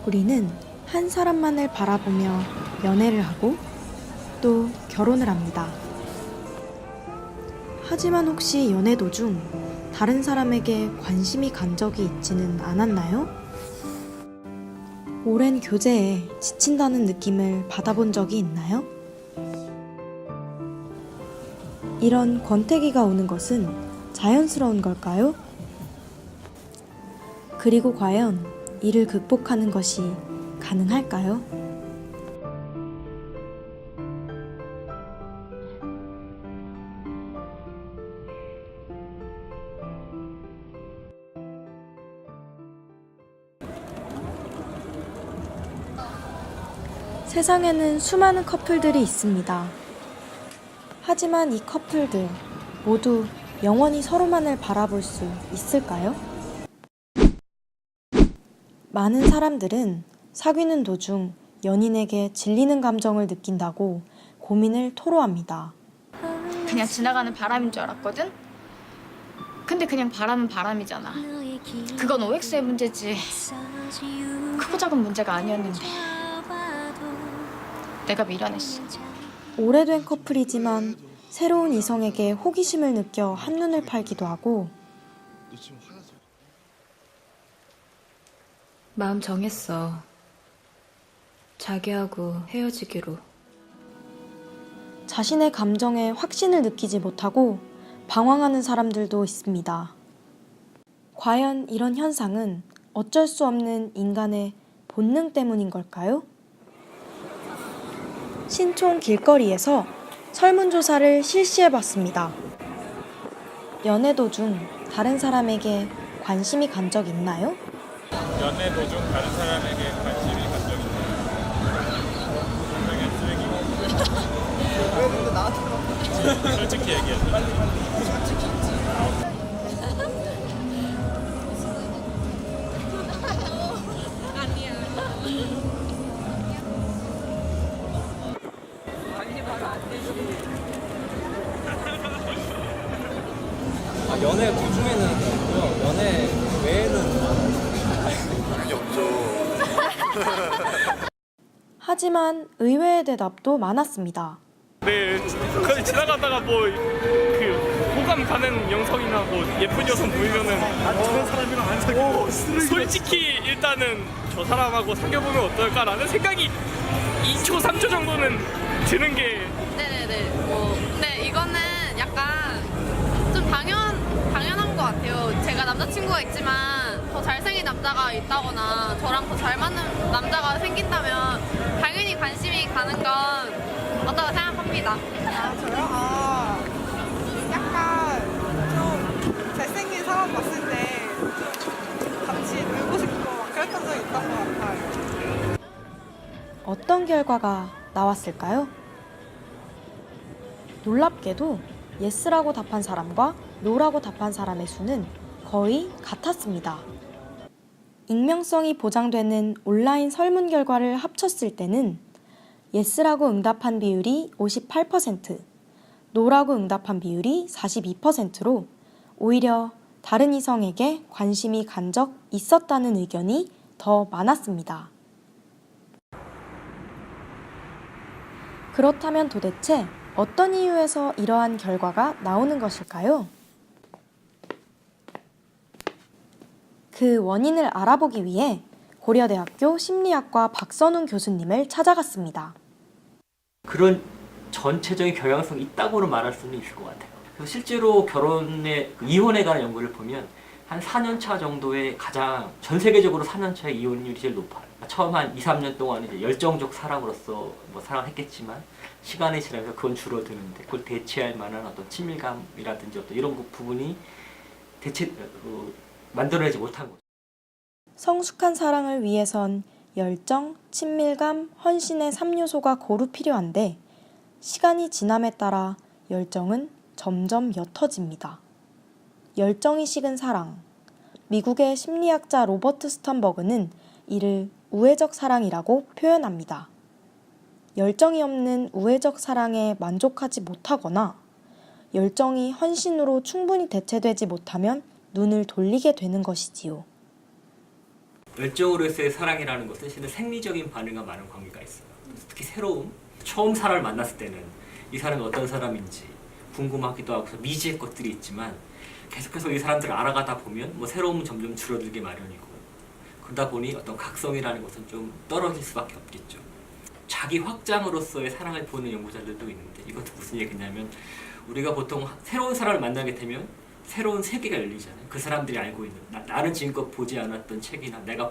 우리는 한 사람만을 바라보며 연애를 하고 또 결혼을 합니다. 하지만 혹시 연애 도중 다른 사람에게 관심이 간 적이 있지는 않았나요? 오랜 교제에 지친다는 느낌을 받아본 적이 있나요? 이런 권태기가 오는 것은 자연스러운 걸까요? 그리고 과연 이를 극복하는 것이 가능할까요? 세상에는 수많은 커플들이 있습니다. 하지만 이 커플들 모두 영원히 서로만을 바라볼 수 있을까요? 많은 사람들은 사귀는 도중 연인에게 질리는 감정을 느낀다고 고민을 토로합니다. 그냥 지나가는 바람인 줄 알았거든? 근데 그냥 바람은 바람이잖아. 그건 OX의 문제지. 크고 작은 문제가 아니었는데 내가 미련했어. 오래된 커플이지만 새로운 이성에게 호기심을 느껴 한눈을 팔기도 하고 마음 정했어. 자기하고 헤어지기로. 자신의 감정에 확신을 느끼지 못하고 방황하는 사람들도 있습니다. 과연 이런 현상은 어쩔 수 없는 인간의 본능 때문인 걸까요? 신촌 길거리에서 설문조사를 실시해봤습니다. 연애 도중 다른 사람에게 관심이 간 적 있나요? 연애 도중 다른 사람에게 관심이 간 적 있나요? 쓰레기? 솔직히 얘기해. 연애 도중에는 없고요. 연애 외에는 그게 없죠. 하지만 의외의 대답도 많았습니다. 네, 거의 지나가다가 그 호감 가는 영상이나 예쁜 여성 보이면은 저런 사람이랑 안 사귀고 솔직히 일단은 저 사람하고 사귀어보면 어떨까라는 생각이 2초, 3초 정도는 드는 게. 네네네. 근데 이거는 약간 좀 당연한 것 같아요. 제가 남자친구가 있지만 더 잘생긴 남자가 있다거나 저랑 더 잘 맞는 남자가 생긴다면 당연히 관심이 가는 건 어다고 생각합니다. 저요? 약간 좀 잘생긴 사람 봤을 때 같이 놀고 싶고 막 그랬던 적이 있던 것 같아요. 어떤 결과가 나왔을까요? 놀랍게도 예스라고 답한 사람과 노라고 답한 사람의 수는 거의 같았습니다. 익명성이 보장되는 온라인 설문 결과를 합쳤을 때는 예스라고 응답한 비율이 58%, 노라고 응답한 비율이 42%로 오히려 다른 이성에게 관심이 간 적 있었다는 의견이 더 많았습니다. 그렇다면 도대체 어떤 이유에서 이러한 결과가 나오는 것일까요? 그 원인을 알아보기 위해 고려대학교 심리학과 박선웅 교수님을 찾아갔습니다. 그런 전체적인 경향성이 있다고는 말할 수는 있을 것 같아요. 그래서 실제로 이혼에 관한 연구를 보면 한 4년 차 정도의 전 세계적으로 4년 차의 이혼율이 제일 높아요. 처음 한 2, 3년 동안 이제 열정적 사랑으로서 사랑을 했겠지만 시간이 지나면서 그건 줄어드는데 그걸 대체할 만한 어떤 친밀감이라든지 어떤 이런 부분이 만들어내지 못한 거죠. 성숙한 사랑을 위해선 열정, 친밀감, 헌신의 3요소가 고루 필요한데 시간이 지남에 따라 열정은 점점 옅어집니다. 열정이 식은 사랑. 미국의 심리학자 로버트 스턴버그는 이를 우회적 사랑이라고 표현합니다. 열정이 없는 우회적 사랑에 만족하지 못하거나 열정이 헌신으로 충분히 대체되지 못하면 눈을 돌리게 되는 것이지요. 열정으로서의 사랑이라는 것은 실은 생리적인 반응과 많은 관계가 있어요. 특히 새로움, 처음 사람을 만났을 때는 이 사람이 어떤 사람인지 궁금하기도 하고 미지의 것들이 있지만 계속해서 이 사람들을 알아가다 보면 뭐 새로움은 점점 줄어들게 마련이고 그러다 보니 어떤 각성이라는 것은 좀 떨어질 수밖에 없겠죠. 자기 확장으로서의 사랑을 보는 연구자들도 있는데 이것도 무슨 얘기냐면 우리가 보통 새로운 사람을 만나게 되면 새로운 세계가 열리잖아요. 그 사람들이 알고 있는 나는 지금껏 보지 않았던 책이나 내가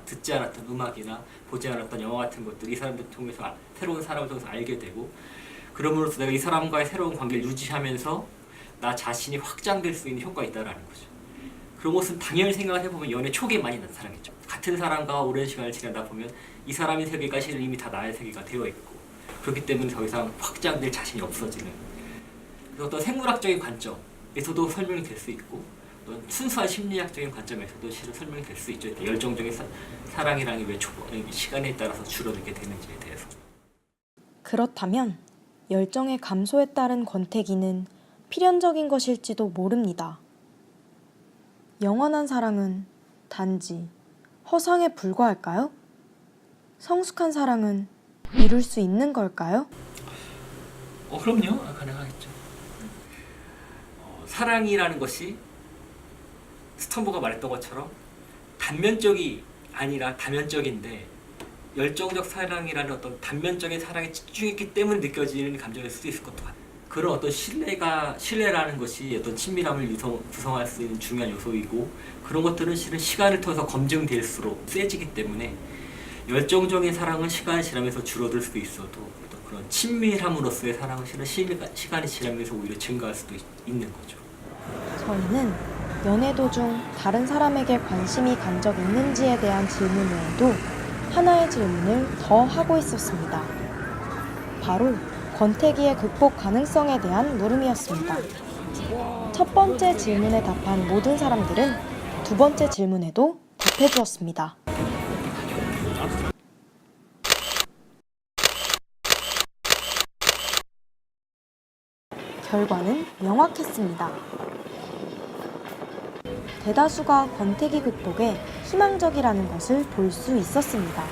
듣지 않았던 음악이나 보지 않았던 영화 같은 것들 이 사람들 통해서 새로운 사람을 통해서 알게 되고 그럼으로써 내가 이 사람과의 새로운 관계를 유지하면서 나 자신이 확장될 수 있는 효과가 있다는 거죠. 그런 것은 당연히 생각을 해보면 연애 초기에 많이 나타나겠죠. 같은 사람과 오랜 시간을 지내다 보면 이 사람의 세계가 실은 이미 다 나의 세계가 되어 있고 그렇기 때문에 더 이상 확장될 자신이 없어지는 그래서 어떤 생물학적인 관점에서도 설명이 될 수 있고 어떤 순수한 심리학적인 관점에서도 실은 설명이 될 수 있죠. 열정적인 사랑이라는 게 왜 시간에 따라서 줄어들게 되는지에 대해서. 그렇다면 열정의 감소에 따른 권태기는 필연적인 것일지도 모릅니다. 영원한 사랑은 단지 허상에 불과할까요? 성숙한 사랑은 이룰 수 있는 걸까요? 그럼요. 가능하겠죠. 사랑이라는 것이 스턴버가 말했던 것처럼 단면적이 아니라 다면적인데 열정적 사랑이라는 어떤 단면적인 사랑에 집중했기 때문에 느껴지는 감정일 수도 있을 것 같아요. 그런 어떤 신뢰라는 것이 어떤 친밀함을 구성할 수 있는 중요한 요소이고 그런 것들은 실은 시간을 통해서 검증될수록 세지기 때문에 열정적인 사랑은 시간이 지나면서 줄어들 수도 있어도 어떤 그런 친밀함으로서의 사랑은 실은 시간이 지나면서 오히려 증가할 수도 있는 거죠. 저희는 연애 도중 다른 사람에게 관심이 간 적 있는지에 대한 질문 외에도 하나의 질문을 더 하고 있었습니다. 바로 권태기의 극복 가능성에 대한 물음이었습니다. 첫 번째 질문에 답한 모든 사람들은 두 번째 질문에도 답해 주었습니다. 결과는 명확했습니다. 대다수가 권태기 극복에 희망적이라는 것을 볼 수 있었습니다.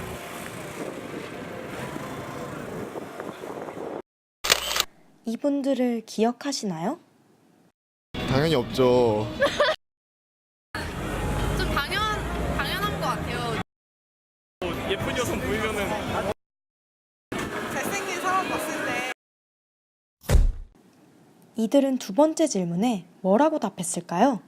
이분들을 기억하시나요? 당연히 없죠. 좀 당연한 것 같아요. 예쁜 여성 보이면은 잘생긴 사람 봤을 때 이들은 두 번째 질문에 뭐라고 답했을까요?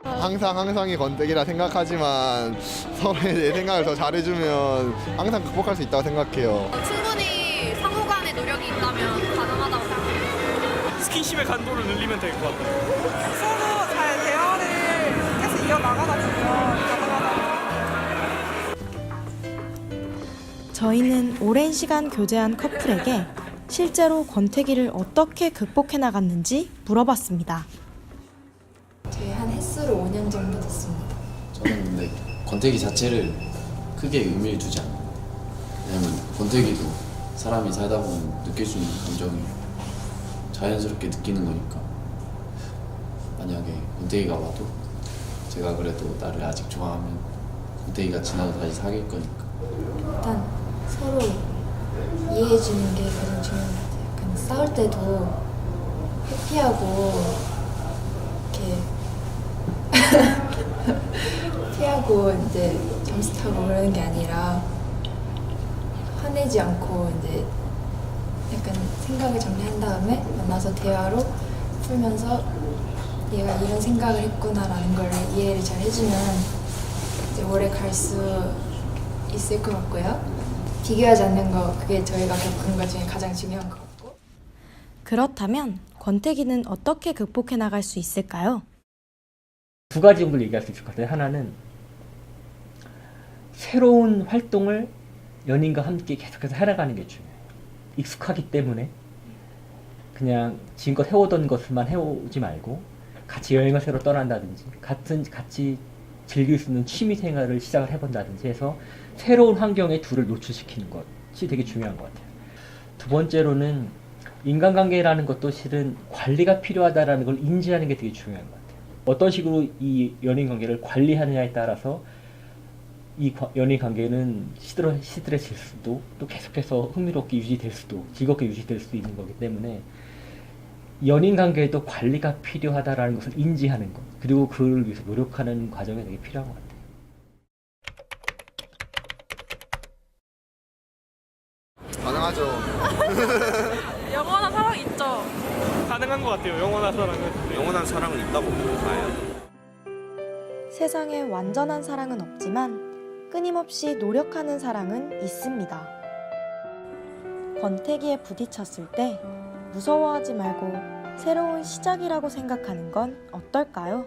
항상이 권태기라 생각하지만 서로의 내 생각을 더 잘해주면 항상 극복할 수 있다고 생각해요. 충분히 상호 간의 노력이 있다면 가능하다고 생각해요. 스킨십의 간도를 늘리면 될 것 같아요. 서로 잘 대화를 계속 이어나가다 보면 가능하다고. 저희는 오랜 시간 교제한 커플에게 실제로 권태기를 어떻게 극복해 나갔는지 물어봤습니다. 저희 한 횟수로 5년 정도 됐습니다. 저는 근데 권태기 자체를 크게 의미를 두지 않아요. 왜냐면 권태기도 사람이 살다 보면 느낄 수 있는 감정이 자연스럽게 느끼는 거니까 만약에 권태기가 와도 제가 그래도 나를 아직 좋아하면 권태기가 지나도 다시 사귈 거니까 일단 서로 이해해주는 게 가장 중요한 것 같아요. 약간 싸울 때도 회피하고 이렇게 피하고 이제 점수 타고 그러는 게 아니라 화내지 않고 이제 약간 생각을 정리한 다음에 만나서 대화로 풀면서 얘가 이런 생각을 했구나라는 걸 이해를 잘 해주면 이제 오래 갈 수 있을 것 같고요. 비교하지 않는 거, 그게 저희가 겪은 것 중에 가장 중요한 것 같고. 그렇다면 권태기는 어떻게 극복해 나갈 수 있을까요? 두 가지 정도 얘기할 수 있을 것 같아요. 하나는 새로운 활동을 연인과 함께 계속해서 해나가는 게 중요해요. 익숙하기 때문에 그냥 지금껏 해오던 것을만 해오지 말고 같이 여행을 새로 떠난다든지 같이 즐길 수 있는 취미 생활을 시작을 해본다든지 해서 새로운 환경에 둘을 노출시키는 것이 되게 중요한 것 같아요. 두 번째로는 인간관계라는 것도 실은 관리가 필요하다는 걸 인지하는 게 되게 중요한 것 같아요. 어떤 식으로 이 연인 관계를 관리하느냐에 따라서 이 연인 관계는 시들해질 수도 또 계속해서 흥미롭게 유지될 수도 즐겁게 유지될 수도 있는 거기 때문에 연인 관계에도 관리가 필요하다라는 것을 인지하는 것 그리고 그를 위해서 노력하는 과정이 되게 필요한 것 같아요. 가능하죠. 영원한 사랑 있죠. 가능한 것 같아요. 영원한 사랑은. 영원한 사랑은 있다고 봐요. 세상에 완전한 사랑은 없지만 끊임없이 노력하는 사랑은 있습니다. 권태기에 부딪혔을 때 무서워하지 말고 새로운 시작이라고 생각하는 건 어떨까요?